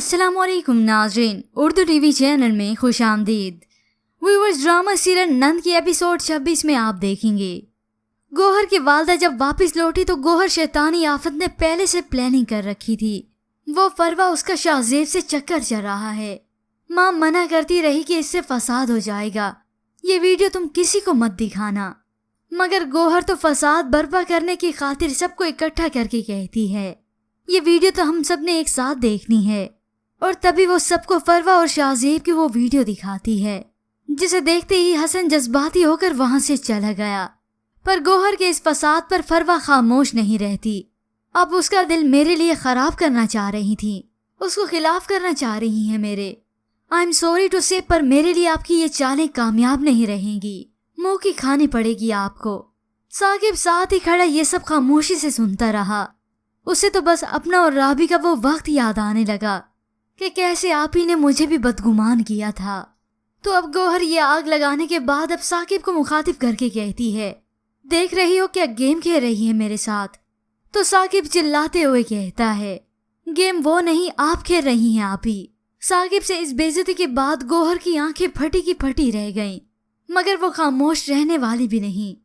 अस्सलाम वालेकुम नाज़रीन, उर्दू टीवी चैनल में खुश आमदीद। व्यूअर्स, ड्रामा सीरियल नंद की एपिसोड 26 में आप देखेंगे गोहर की वालदा जब वापस लौटी तो गोहर शैतानी आफत ने पहले से प्लानिंग कर रखी थी। वो फरवा उसका शाहजेब से चक्कर चल रहा है। माँ मना करती रही कि इससे फसाद हो जाएगा, ये वीडियो तुम किसी को मत दिखाना, मगर गोहर तो फसाद बर्पा करने की खातिर सबको इकट्ठा करके कहती है ये वीडियो तो हम सब ने एक साथ देखनी है। और तभी वो सबको फरवा और शाहजेब की वो वीडियो दिखाती है, जिसे देखते ही हसन जज्बाती होकर वहां से चला गया। पर गोहर के इस फसाद पर फरवा खामोश नहीं रहती। अब उसका दिल मेरे लिए खराब करना चाह रही थी, उसको खिलाफ करना चाह रही है मेरे। आई एम सॉरी टू से, पर मेरे लिए आपकी ये चालें कामयाब नहीं रहेंगी, मुंह की खानी पड़ेगी आपको। साकिब साथ ही खड़ा ये सब खामोशी से सुनता रहा। उसे तो बस अपना और राबी का वो वक्त याद आने लगा कि कैसे आप ही ने मुझे भी बदगुमान किया था। तो अब गोहर ये आग लगाने के बाद अब साकिब को मुखातिब करके कहती है, देख रही हो क्या गेम खेल रही है मेरे साथ? तो साकिब चिल्लाते हुए कहता है, गेम वो नहीं, आप खेल रही हैं आप ही। साकिब से इस बेइज्जती के बाद गोहर की आंखें फटी की फटी रह गईं, मगर वो खामोश रहने वाली भी नहीं।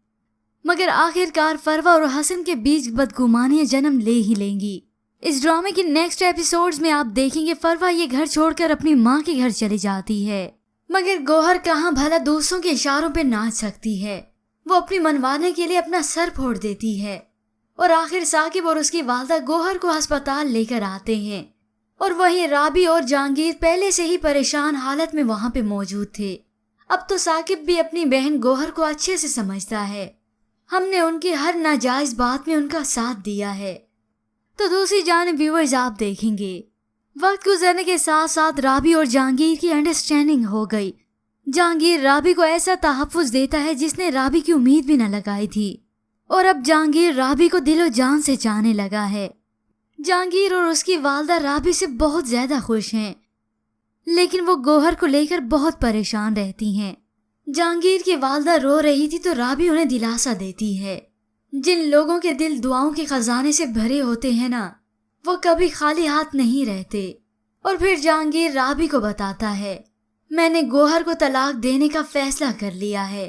मगर आखिरकार फरवा और हसन के बीच बदगुमानियां जन्म ले ही लेंगी। इस ड्रामे की नेक्स्ट एपिसोड्स में आप देखेंगे फरवा ये घर छोड़कर अपनी माँ के घर चली जाती है, मगर गोहर कहाँ भला दूसरों के इशारों पे नाच सकती है। वो अपनी मनवाने के लिए अपना सर फोड़ देती है। और आखिर साकिब और उसकी वालदा गोहर को अस्पताल लेकर आते हैं। और वहीं राबी और जहांगीर पहले से ही परेशान हालत में वहां पे मौजूद थे। अब तो साकिब भी अपनी बहन गोहर को अच्छे से समझता है। हमने उनकी हर नाजायज बात में उनका साथ दिया है। तो दूसरी जानिब व्यूअर्स, आप देखेंगे वक्त गुजरने के साथ साथ राबी और जहांगीर की अंडरस्टैंडिंग हो गई। जहांगीर राबी को ऐसा तहफ्फुज़ देता है जिसने राबी की उम्मीद भी न लगाई थी। और अब जहांगीर राबी को दिलो जान से चाहने लगा है। जहांगीर और उसकी वालदा राबी से बहुत ज्यादा खुश हैं, लेकिन वो गोहर को लेकर बहुत परेशान रहती हैं। जहांगीर की वालदा रो रही थी तो राबी उन्हें दिलासा देती है, जिन लोगों के दिल दुआओं के खजाने से भरे होते हैं ना, वो कभी खाली हाथ नहीं रहते। और फिर जहांगीर राबी को बताता है, मैंने गोहर को तलाक देने का फैसला कर लिया है।